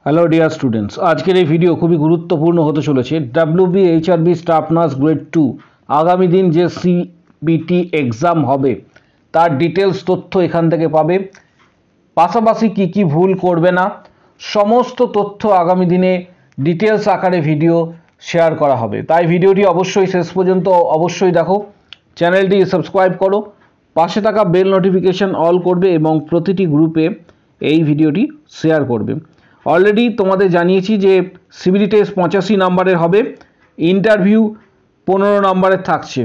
Hello dear students, আজকের এই video খুবই গুরুত্বপূর্ণ হতে চলেছে। WBHRB স্টাফ নার্স গ্রেড 2 আগামী দিন যে সিবিটি এক্সাম হবে তার ডিটেলস তথ্য এখান থেকে পাবে। পাশাপাশি কি কি ভুল করবে না সমস্ত তথ্য আগামী দিনে ডিটেলস আকারে ভিডিও শেয়ার করা হবে। তাই ভিডিওটি অবশ্যই শেষ পর্যন্ত অবশ্যই দেখো, চ্যানেলটি সাবস্ক্রাইব করো, পাশে থাকা বেল নোটিফিকেশন অল করবে এবং প্রতিটি গ্রুপে এই ভিডিওটি শেয়ার করবে। অলরেডি তোমাদের জানিয়েছি যে সিবিটি টেস্ট 85 নাম্বারের হবে, ইন্টারভিউ 15 নাম্বারের থাকছে।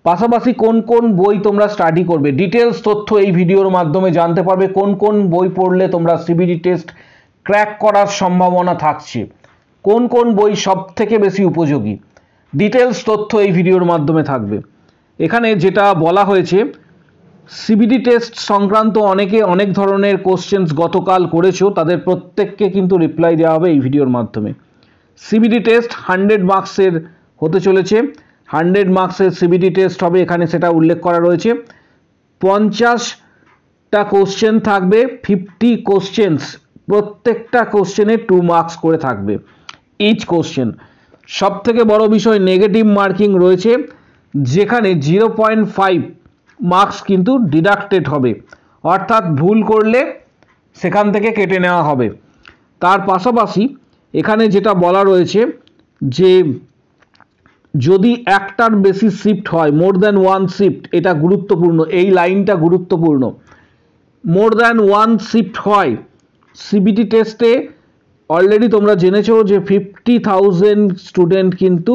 পাশাপাশি কোন কোন বই তোমরা স্টাডি করবে ডিটেলস তথ্য এই ভিডিওর মাধ্যমে জানতে পারবে। কোন কোন বই পড়লে তোমরা সিবিটি টেস্ট ক্র্যাক করার সম্ভাবনা থাকছে, কোন কোন বই সব থেকে বেশি উপযোগী, ডিটেলস তথ্য এই ভিডিওর মাধ্যমে থাকবে। এখানে যেটা বলা হয়েছে, সিবিটি টেস্ট সংক্রান্ত অনেকে অনেক ধরনের কোশ্চেন্স গতকাল করেছো, তাদের প্রত্যেককে কিন্তু রিপ্লাই দেওয়া হবে এই ভিডিওর মাধ্যমে। সিবিটি টেস্ট 100 মার্কসের হতে চলেছে, 100 মার্কসের সিবিটি টেস্ট হবে, এখানে সেটা উল্লেখ করা রয়েছে। 50টা কোশ্চেন থাকবে, 50 কোশ্চেন্স, প্রত্যেকটা কোশ্চেনে 2 মার্কস করে থাকবে ইচ কোশ্চেন। সব থেকে বড় বিষয় নেগেটিভ মার্কিং রয়েছে, যেখানে 0.5 মার্কস কিন্তু ডিডাক্টেড হবে, অর্থাৎ ভুল করলে সেখান থেকে কেটে নেওয়া হবে। তার পাশাপাশি এখানে যেটা বলা রয়েছে যে যদি একটার বেশি শিফট হয়, মোর দ্যান ওয়ান শিফট, এটা গুরুত্বপূর্ণ, এই লাইনটা গুরুত্বপূর্ণ। মোর দ্যান ওয়ান শিফট হয় সিবিটি টেস্টে, অলরেডি তোমরা জেনেছো যে 50,000 স্টুডেন্ট কিন্তু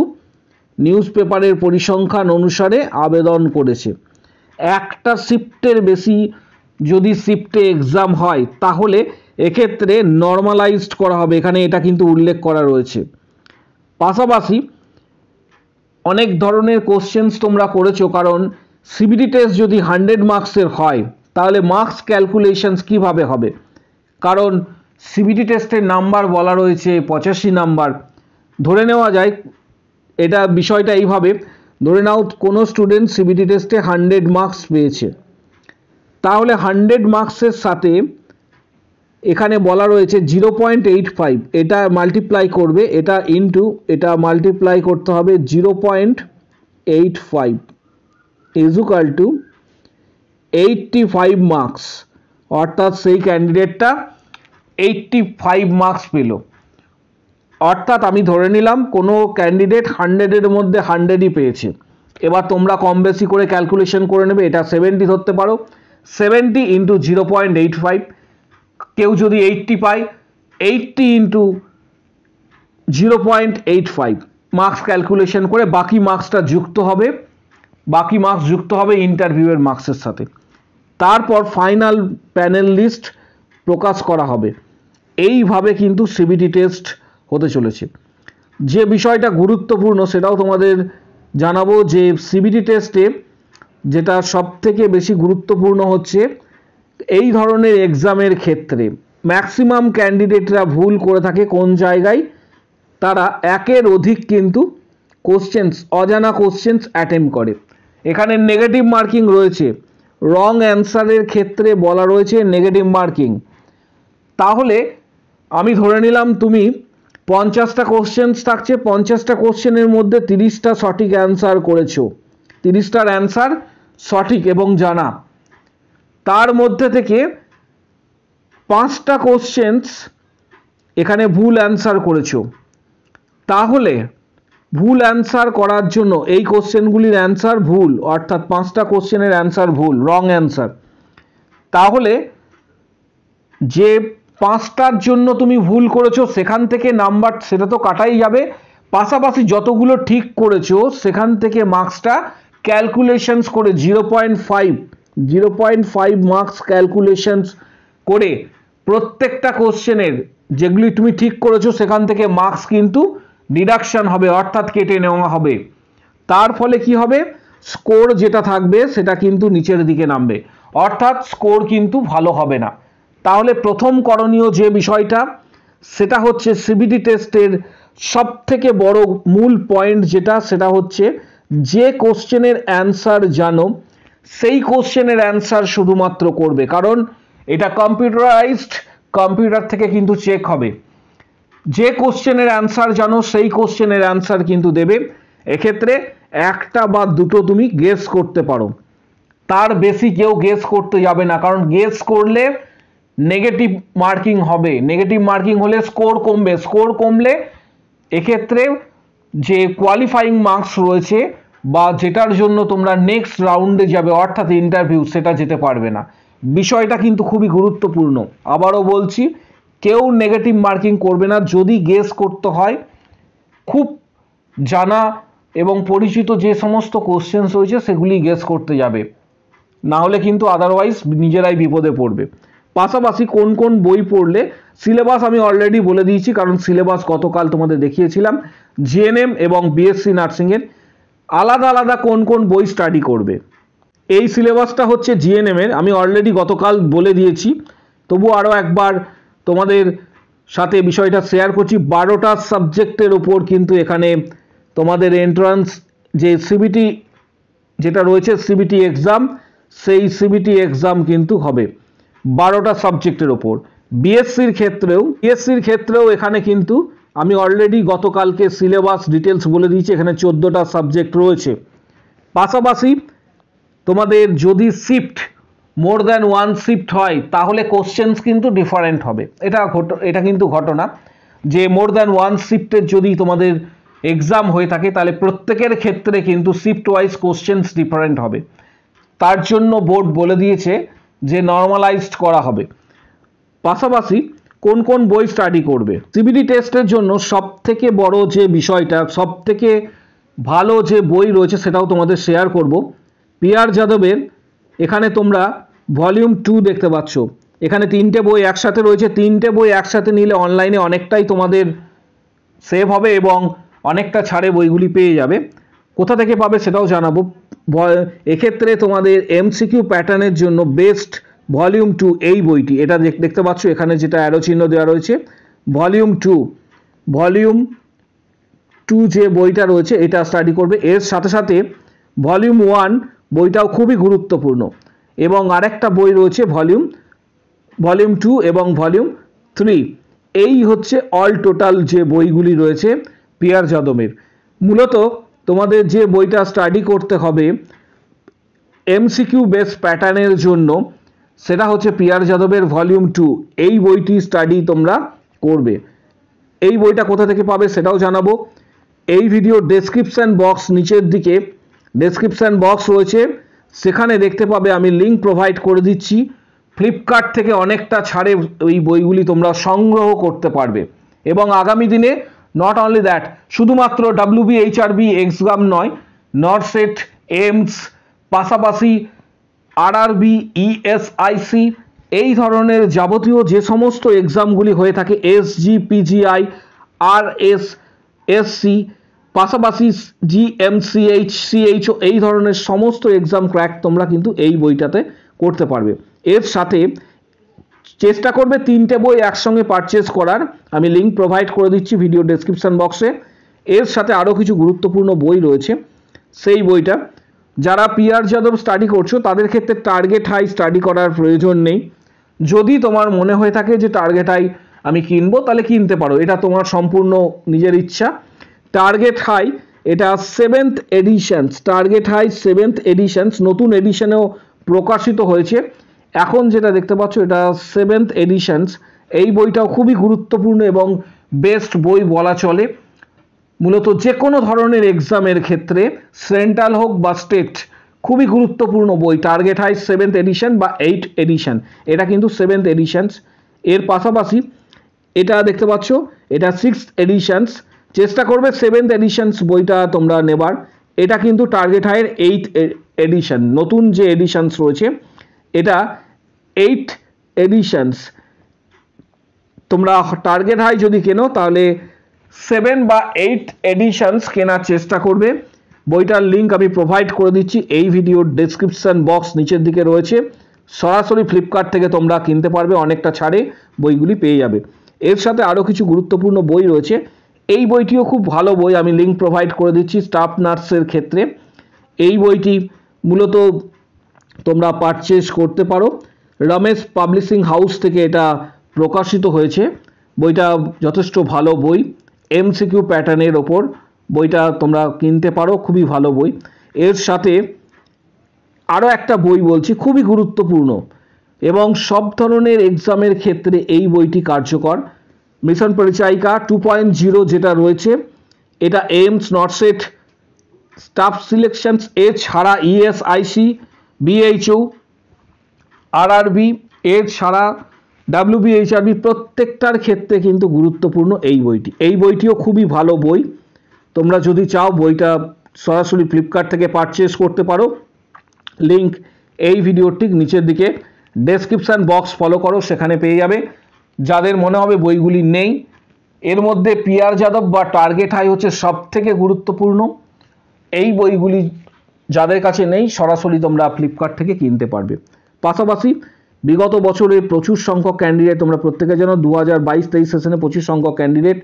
নিউজ পেপারের পরিসংখ্যান অনুসারে আবেদন করেছে। একটা শিফটের বেশি যদি শিফটে এক্সাম হয় তাহলে এক্ষেত্রে নর্মালাইজড করা হবে, এখানে এটা কিন্তু উল্লেখ করা রয়েছে। পাশাপাশি অনেক ধরনের কোশ্চেন্স তোমরা করেছো, কারণ সিবিটি টেস্ট যদি 100 মার্কসের হয় তাহলে মার্কস ক্যালকুলেশনস কিভাবে হবে, কারণ সিবিটি টেস্টের নাম্বার বলা রয়েছে 85 নাম্বার। ধরে নেওয়া যায়, এটা বিষয়টা এইভাবে ধরে নাও কোনো স্টুডেন্ট সিবিটি টেস্টে 100 মার্কস পেয়েছে, তাহলে 100 মার্কসের সাথে এখানে বলা রয়েছে 0.85, এটা মাল্টিপ্লাই করবে, এটা ইনটু এটা মাল্টিপ্লাই করতে হবে 0.85 ইজ ইকুয়াল টু 85 মার্কস, অর্থাৎ সেই ক্যান্ডিডেটটা 85 মার্কস পেল। অর্থাৎ আমি ধরে নিলাম কোনো ক্যান্ডিডেট 100-এর মধ্যে 100ই পেয়েছে। এবার তোমরা কম বেশি করে ক্যালকুলেশন করে নেবে, এটা 70 ধরতে পারো, 70 ইন্টু 0.85, কেউ যদি 80 পায় 80 ইন্টু 0.85 মার্কস ক্যালকুলেশন করে বাকি মার্কসটা যুক্ত হবে, বাকি মার্কস যুক্ত হবে ইন্টারভিউয়ের মার্কসের সাথে। তারপর ফাইনাল প্যানেল লিস্ট প্রকাশ করা হবে। এইভাবে কিন্তু সিবিটি টেস্ট হতে চলেছে। যে বিষয়টা গুরুত্বপূর্ণ সেটাও তোমাদের জানাবো, যে সিবিটি টেস্টে যেটা সব থেকে বেশি গুরুত্বপূর্ণ হচ্ছে, এই ধরনের এক্সামের ক্ষেত্রে ম্যাক্সিমাম ক্যান্ডিডেটরা ভুল করে থাকে কোন জায়গায়, তারা একের অধিক কিন্তু কোশ্চেন্স, অজানা কোশ্চেন্স অ্যাটেম্প করে। এখানে নেগেটিভ মার্কিং রয়েছে, রং অ্যান্সারের ক্ষেত্রে বলা রয়েছে নেগেটিভ মার্কিং। তাহলে আমি ধরে নিলাম তুমি 50টা কোশ্চেন্স থাকছে, 50টা কোশ্চেনের মধ্যে 30টা সঠিক অ্যান্সার করেছো, 30টার অ্যান্সার সঠিক এবং জানা, তার মধ্যে থেকে 5টা কোশ্চেন্স এখানে ভুল অ্যান্সার করেছো। তাহলে ভুল অ্যান্সার করার জন্য এই কোশ্চেনগুলির অ্যান্সার ভুল, অর্থাৎ 5টা কোশ্চেনের অ্যান্সার ভুল, রং অ্যান্সার, তাহলে যে 5টার জন্য তুমি ভুল করেছো সেখান থেকে নাম্বার সেটা তো কাটাই যাবে, পাশাপাশি যতগুলো ঠিক করেছো সেখান থেকে মার্কসটা ক্যালকুলেশনস করে 0.5 মার্কস ক্যালকুলেশনস করে প্রত্যেকটা কোশ্চেনের যেগুলি তুমি ঠিক করেছো সেখান থেকে মার্কস কিন্তু ডিডাকশন হবে, অর্থাৎ কেটে নেওয়া হবে। তার ফলে কি হবে, স্কোর যেটা থাকবে সেটা কিন্তু নিচের দিকে নামবে, অর্থাৎ স্কোর কিন্তু ভালো হবে না। তাহলে প্রথম করণীয় যে বিষয়টা সেটা হচ্ছে সিবিটি টেস্টের সব থেকে বড় মূল পয়েন্ট যেটা, সেটা হচ্ছে যে কোশ্চেনের অ্যান্সার জানো সেই কোশ্চেনের অ্যান্সার শুধুমাত্র করবে, কারণ এটা কম্পিউটারাইজড কম্পিউটার থেকে কিন্তু চেক হবে। যে কোশ্চেনের অ্যান্সার জানো সেই কোশ্চেনের অ্যান্সার কিন্তু দেবে। এক্ষেত্রে একটা বা দুটো তুমি গেস করতে পারো, তার বেশি কেউ গেস করতে যাবে না, কারণ গেস করলে নেগেটিভ মার্কিং হবে। নেগেটিভ মার্কিং হলে স্কোর কমবে, স্কোর কমলে এক্ষেত্রে যে কোয়ালিফাইং মার্কস রয়েছে বা যেটার জন্য তোমরা নেক্সট রাউন্ডে যাবে অর্থাৎ ইন্টারভিউ, সেটা যেতে পারবে না। বিষয়টা কিন্তু খুবই গুরুত্বপূর্ণ। আবারও বলছি, কেউ নেগেটিভ মার্কিং করবে না। যদি গেস করতে হয় খুব জানা এবং পরিচিত যে সমস্ত কোশ্চেন্স রয়েছে সেগুলি গেস করতে যাবে, না হলে কিন্তু আদারওয়াইজ নিজেরাই বিপদে পড়বে। পাশাপাশি কোন কোন বই পড়লে, সিলেবাস আমি অলরেডি বলে দিয়েছি, কারণ সিলেবাস গতকাল তোমাদের দেখিয়েছিলাম। জিএনএম এবং বিএসসি নার্সিংয়ের আলাদা আলাদা কোন কোন বই স্টাডি করবে। এই সিলেবাসটা হচ্ছে জিএনএমের, আমি অলরেডি গতকাল বলে দিয়েছি, তবু আরও একবার তোমাদের সাথে বিষয়টা শেয়ার করছি। 12টা সাবজেক্টের ওপর কিন্তু এখানে তোমাদের এন্ট্রান্স যে সিবিটি যেটা রয়েছে, সিবিটি এক্সাম, সেই সিবিটি এক্সাম কিন্তু হবে 12টা সাবজেক্টের ওপর। বিএসসির ক্ষেত্রেও এখানে কিন্তু আমি অলরেডি গতকালকে সিলেবাস ডিটেলস বলে দিয়েছি, এখানে 14টা সাবজেক্ট রয়েছে। পাশাপাশি তোমাদের যদি shift more than one shift হয় তাহলে কোশ্চেন্স কিন্তু ডিফারেন্ট হবে। এটা কিন্তু ঘটনা যে মোর দ্যান ওয়ান শিফটের যদি তোমাদের এক্সাম হয়ে থাকে তাহলে প্রত্যেকের ক্ষেত্রে কিন্তু শিফট ওয়াইজ কোশ্চেন্স ডিফারেন্ট হবে। তার জন্য বোর্ড বলে দিয়েছে যে নর্মালাইজড করা হবে। পাশাপাশি কোন কোন বই স্টাডি করবে, সিবিটি টেস্টের জন্য সবথেকে বড় যে বিষয়টা, সবথেকে ভালো যে বই রয়েছে সেটাও তোমাদের শেয়ার করব। পিআর যাদবের এখানে তোমরা ভলিউম 2 দেখতে পাচ্ছ, এখানে 3টে বই একসাথে রয়েছে। 3টে বই একসাথে নিলে অনলাইনে অনেকটাই তোমাদের সেভ হবে এবং অনেকটা ছাড়ে বইগুলি পেয়ে যাবে। কোথা থেকে পাবে সেটাও জানাবো। এক্ষেত্রে তোমাদের এমসিকিউ প্যাটার্নের জন্য বেস্ট ভলিউম 2 এই বইটি, এটা দেখতে পাচ্ছ এখানে যেটা অ্যারো চিহ্ন দেওয়া রয়েছে, ভলিউম 2 যে বইটা রয়েছে এটা স্টাডি করবে। এর সাথে সাথে ভলিউম 1 বইটাও খুবই গুরুত্বপূর্ণ, এবং আরেকটা বই রয়েছে ভলিউম 2 এবং ভলিউম 3। এই হচ্ছে অল টোটাল যে বইগুলি রয়েছে পিআর যাদবের। মূলত তোমাদের যে বইটা স্টাডি করতে হবে এমসিকিউ বেস প্যাটার্নের জন্য সেটা হচ্ছে পিআর যাদবের ভলিউম 2। এই বইটি স্টাডি তোমরা করবে। এই বইটা কোথা থেকে পাবে সেটাও জানাবো। এই ভিডিও ডেসক্রিপশন বক্স, নিচের দিকে ডেসক্রিপশন বক্স রয়েছে, সেখানে দেখতে পাবে আমি লিঙ্ক প্রোভাইড করে দিচ্ছি। ফ্লিপকার্ট থেকে অনেকটা ছাড়ে এই বইগুলি তোমরা সংগ্রহ করতে পারবে। এবং আগামী দিনে নট অনলি দ্যাট, শুধুমাত্র WBHRB এক্সাম নয়, নরসেট, এইমস, পাশাপাশি RRB, ESIC এই ধরনের যাবতীয় যে সমস্ত এক্সামগুলি হয়ে থাকে, SG, PGI, RSSC, পাশাপাশি GMCH, CHO এই ধরনের সমস্ত এক্সাম ক্র্যাক তোমরা কিন্তু এই বইটাতে করতে পারবে। এর সাথে চেষ্টা করবে 3টে বই একসঙ্গে পারচেজ করার, আমি লিঙ্ক প্রোভাইড করে দিচ্ছি ভিডিও ডেসক্রিপশন বক্সে। এর সাথে আরও কিছু গুরুত্বপূর্ণ বই রয়েছে, সেই বইটা যারা পিআর যাদব স্টাডি করছো তাদের ক্ষেত্রে টার্গেট হাই স্টাডি করার প্রয়োজন নেই। যদি তোমার মনে হয়ে থাকে যে টার্গেট হাই আমি কিনবো তাহলে কিনতে পারো, এটা তোমার সম্পূর্ণ নিজের ইচ্ছা। টার্গেট হাই এটা 7th editions, target high 7th editions, নতুন এডিশনেও প্রকাশিত হয়েছে। এখন যেটা দেখতে পাচ্ছ এটা 7th এডিশনস। এই বইটাও খুবই গুরুত্বপূর্ণ এবং বেস্ট বই বলা চলে। মূলত যে কোনো ধরনের এক্সামের ক্ষেত্রে সেন্ট্রাল হোক বা স্টেট, খুবই গুরুত্বপূর্ণ বই। টার্গেট হাই 7th এডিশন বা 8th এডিশন, এটা কিন্তু 7th এডিশনস। এর পাশাপাশি এটা দেখতে পাচ্ছ এটা 6th এডিশনস। চেষ্টা করবে 7th এডিশনস বইটা তোমরা নেবার। এটা কিন্তু টার্গেট হাইয়ের 8th এডিশন, নতুন যে এডিশনস রয়েছে এটা 8th এডিশনস। তোমরা টার্গেট হাই যদি কেনো তাহলে 7 বা 8th এডিশনস কেনার চেষ্টা করবে। বইটার লিঙ্ক আমি প্রোভাইড করে দিচ্ছি এই ভিডিওর ডেসক্রিপশন বক্স নিচের দিকে রয়েছে। সরাসরি ফ্লিপকার্ট থেকে তোমরা কিনতে পারবে, অনেকটা ছাড়ে বইগুলি পেয়ে যাবে। এর সাথে আরও কিছু গুরুত্বপূর্ণ বই রয়েছে। এই বইটিও খুব ভালো বই, আমি লিঙ্ক প্রোভাইড করে দিচ্ছি স্টাফ নার্সের ক্ষেত্রে। এই বইটি মূলত তোমরা পারচেজ করতে পারো, রমেশ পাবলিশিং হাউস থেকে এটা প্রকাশিত হয়েছে। বইটা যথেষ্ট ভালো বই, এমসিকিউ প্যাটার্নের ওপর বইটা তোমরা কিনতে পারো, খুবই ভালো বই। এর সাথে আরও একটা বই বলছি, খুবই গুরুত্বপূর্ণ এবং সব ধরনের এক্সামের ক্ষেত্রে এই বইটি কার্যকর। মিশন পরিচায়িকা 2.0 যেটা রয়েছে, এটা এইমস, নটসেট, স্টাফ সিলেকশনস এছাড়া ইএসআইসি, বিএইচও, আরআরবি এছাড়া ডাব্লিউবিএইচআরবি প্রত্যেকটার ক্ষেত্রে কিন্তু গুরুত্বপূর্ণ এই বইটি। এই বইটিও খুবই ভালো বই। তোমরা যদি চাও বইটা সরাসরি ফ্লিপকার্ট থেকে পারচেস করতে পারো। লিঙ্ক এই ভিডিওর ঠিক নিচের দিকে ডেসক্রিপশান বক্স ফলো করো, সেখানে পেয়ে যাবে। যাদের মনে হবে বইগুলি নেই, এর মধ্যে পিআর যাদব বা টার্গেট হাই হচ্ছে সবথেকে গুরুত্বপূর্ণ। এই বইগুলি যাদের কাছে নেই সরাসরি তোমরা ফ্লিপকার্ট থেকে কিনতে পারবে। পাশাপাশি বিগত বছরে প্রচুর সংখ্যক ক্যান্ডিডেট, তোমরা প্রত্যেকে জানো 2022-23 সেশনে প্রচুর সংখ্যক ক্যান্ডিডেট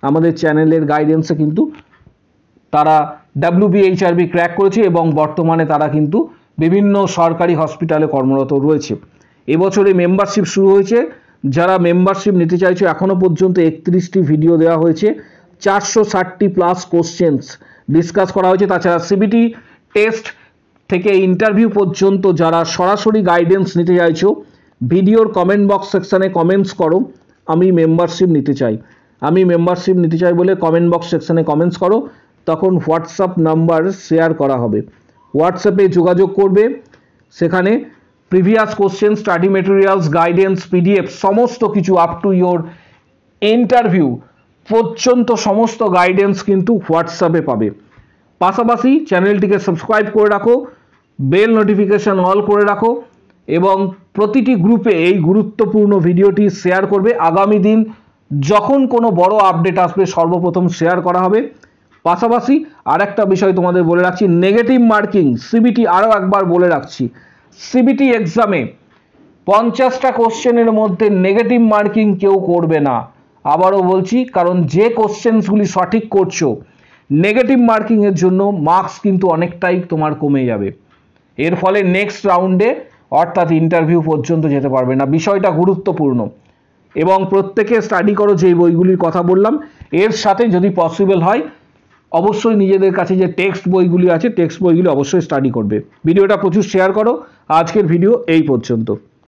আমাদের চ্যানেলের গাইডেন্সে কিন্তু তারা ডাব্লিউবিএইচআরবি ক্র্যাক করেছে এবং বর্তমানে তারা কিন্তু বিভিন্ন সরকারি হসপিটালে কর্মরত রয়েছে। এবছরে মেম্বারশিপ শুরু হয়েছে। যারা মেম্বারশিপ নিতে চাইছো, এখনও পর্যন্ত 31টি ভিডিও দেওয়া হয়েছে, 460টি প্লাস কোশ্চেন্স ডিসকাস করা হয়েছে। তাছাড়া সিবিটি টেস্ট থেকে ইন্টারভিউ পর্যন্ত যারা সরাসরি গাইডেন্স নিতে চাইছো, ভিডিওর কমেন্ট বক্স সেকশানে কমেন্টস করো, আমি মেম্বারশিপ নিতে চাই। আমি মেম্বারশিপ নিতে চাই বলে কমেন্ট বক্স সেকশানে কমেন্টস করো, তখন হোয়াটসঅ্যাপ নাম্বার শেয়ার করা হবে। হোয়াটসঅ্যাপে যোগাযোগ করবে, সেখানে previous question, study materials, guidance, PDF সমস্ত কিছু আপ টু ইয়োর ইন্টারভিউ পর্যন্ত সমস্ত গাইডেন্স কিন্তু হোয়াটসঅ্যাপে পাবে। পাশাপাশি চ্যানেলটিকে সাবস্ক্রাইব করে রাখো, বেল নোটিফিকেশন অল করে রাখো এবং প্রতিটি গ্রুপে এই গুরুত্বপূর্ণ ভিডিওটি শেয়ার করবে। আগামী দিন যখন কোনো বড় আপডেট আসবে সর্বপ্রথম শেয়ার করা হবে। পাশাপাশি আরেকটা বিষয় তোমাদের বলে রাখছি, নেগেটিভ মার্কিং সিবিটি, আরও একবার বলে রাখছি, সিবিটি এক্সামে 50টা কোশ্চেনের মধ্যে নেগেটিভ মার্কিং কেউ করবে না। আবারও বলছি, কারণ যে কোশ্চেন্সগুলি সঠিক করছো, নেগেটিভ মার্কিংয়ের জন্য মার্কস কিন্তু অনেকটাই তোমার কমে যাবে। এর ফলে নেক্সট রাউন্ডে অর্থাৎ ইন্টারভিউ পর্যন্ত যেতে পারবে না। বিষয়টা গুরুত্বপূর্ণ এবং প্রত্যেকে স্টাডি করো যেই বইগুলির কথা বললাম। এর সাথে যদি পসিবল হয় অবশ্যই নিজেদের কাছে যে টেক্সট বইগুলি আছে, টেক্সট বইগুলি অবশ্যই স্টাডি করবে। ভিডিওটা প্রচুর শেয়ার করো। আজকের ভিডিও এই পর্যন্ত।